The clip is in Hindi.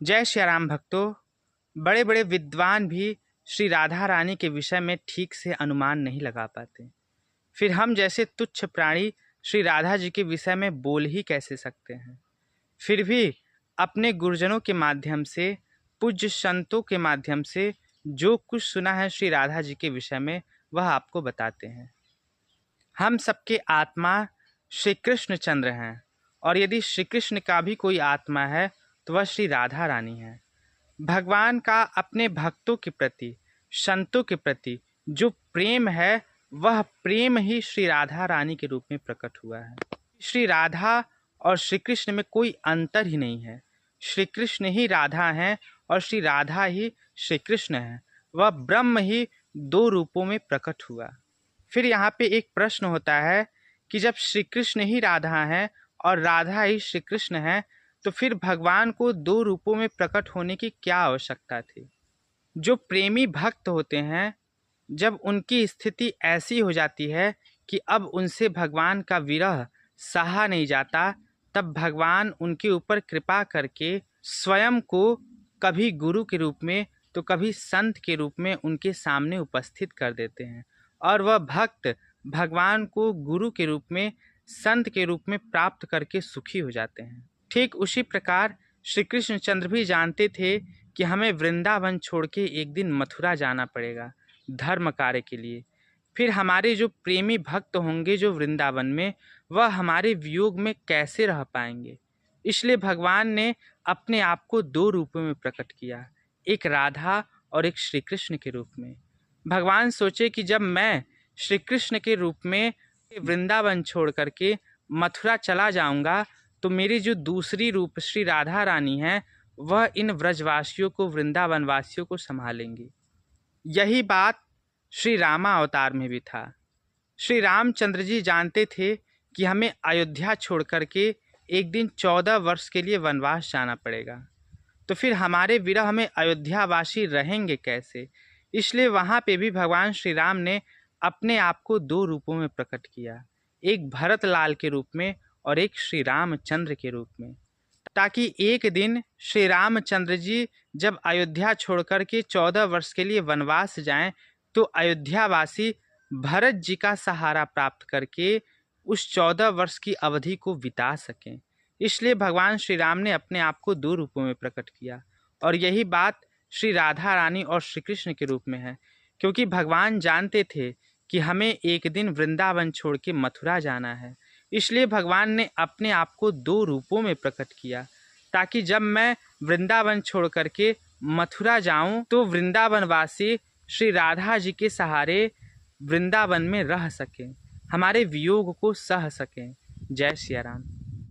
जय श्री राम भक्तों। बड़े बड़े विद्वान भी श्री राधा रानी के विषय में ठीक से अनुमान नहीं लगा पाते, फिर हम जैसे तुच्छ प्राणी श्री राधा जी के विषय में बोल ही कैसे सकते हैं। फिर भी अपने गुरुजनों के माध्यम से, पूज्य संतों के माध्यम से जो कुछ सुना है श्री राधा जी के विषय में, वह आपको बताते हैं। हम सबके आत्मा श्री कृष्ण चंद्र हैं, और यदि श्री कृष्ण का भी कोई आत्मा है तो वह श्री राधा रानी है। भगवान का अपने भक्तों के प्रति, संतों के प्रति जो प्रेम है, वह प्रेम ही श्री राधा रानी के रूप में प्रकट हुआ है। श्री राधा और श्री कृष्ण में कोई अंतर ही नहीं है। श्री कृष्ण ही राधा हैं और श्री राधा ही श्री कृष्ण हैं। वह ब्रह्म ही दो रूपों में प्रकट हुआ। फिर यहाँ पे एक प्रश्न होता है कि जब श्री कृष्ण ही राधा हैं और राधा ही श्री कृष्ण हैं, तो फिर भगवान को दो रूपों में प्रकट होने की क्या आवश्यकता थी। जो प्रेमी भक्त होते हैं, जब उनकी स्थिति ऐसी हो जाती है कि अब उनसे भगवान का विरह सहा नहीं जाता, तब भगवान उनके ऊपर कृपा करके स्वयं को कभी गुरु के रूप में तो कभी संत के रूप में उनके सामने उपस्थित कर देते हैं, और वह भक्त भगवान को गुरु के रूप में, संत के रूप में प्राप्त करके सुखी हो जाते हैं। ठीक उसी प्रकार श्री कृष्णचंद्र भी जानते थे कि हमें वृंदावन छोड़ के एक दिन मथुरा जाना पड़ेगा धर्म कार्य के लिए। फिर हमारे जो प्रेमी भक्त होंगे जो वृंदावन में, वह हमारे वियोग में कैसे रह पाएंगे। इसलिए भगवान ने अपने आप को दो रूपों में प्रकट किया, एक राधा और एक श्री कृष्ण के रूप में। भगवान सोचे कि जब मैं श्री कृष्ण के रूप में वृंदावन छोड़ करके मथुरा चला जाऊंगा, तो मेरी जो दूसरी रूप श्री राधा रानी है, वह इन व्रजवासियों को, वृंदावन वासियों को संभालेंगी। यही बात श्री रामा अवतार में भी था। श्री रामचंद्र जी जानते थे कि हमें अयोध्या छोड़ करके एक दिन 14 वर्ष के लिए वनवास जाना पड़ेगा, तो फिर हमारे विरह में अयोध्यावासी रहेंगे कैसे। इसलिए वहाँ पे भी भगवान श्री राम ने अपने आप को दो रूपों में प्रकट किया, एक भरत लाल के रूप में और एक श्री रामचंद्र के रूप में, ताकि एक दिन श्री रामचंद्र जी जब अयोध्या छोड़कर के 14 वर्ष के लिए वनवास जाएं, तो अयोध्यावासी भरत जी का सहारा प्राप्त करके उस 14 वर्ष की अवधि को बिता सकें। इसलिए भगवान श्री राम ने अपने आप को दो रूपों में प्रकट किया, और यही बात श्री राधा रानी और श्री कृष्ण के रूप में है, क्योंकि भगवान जानते थे कि हमें एक दिन वृंदावन छोड़ के मथुरा जाना है। इसलिए भगवान ने अपने आप को दो रूपों में प्रकट किया, ताकि जब मैं वृंदावन छोड़ करके मथुरा जाऊं, तो वृंदावन वासी श्री राधा जी के सहारे वृंदावन में रह सकें, हमारे वियोग को सह सकें। जय श्री राम।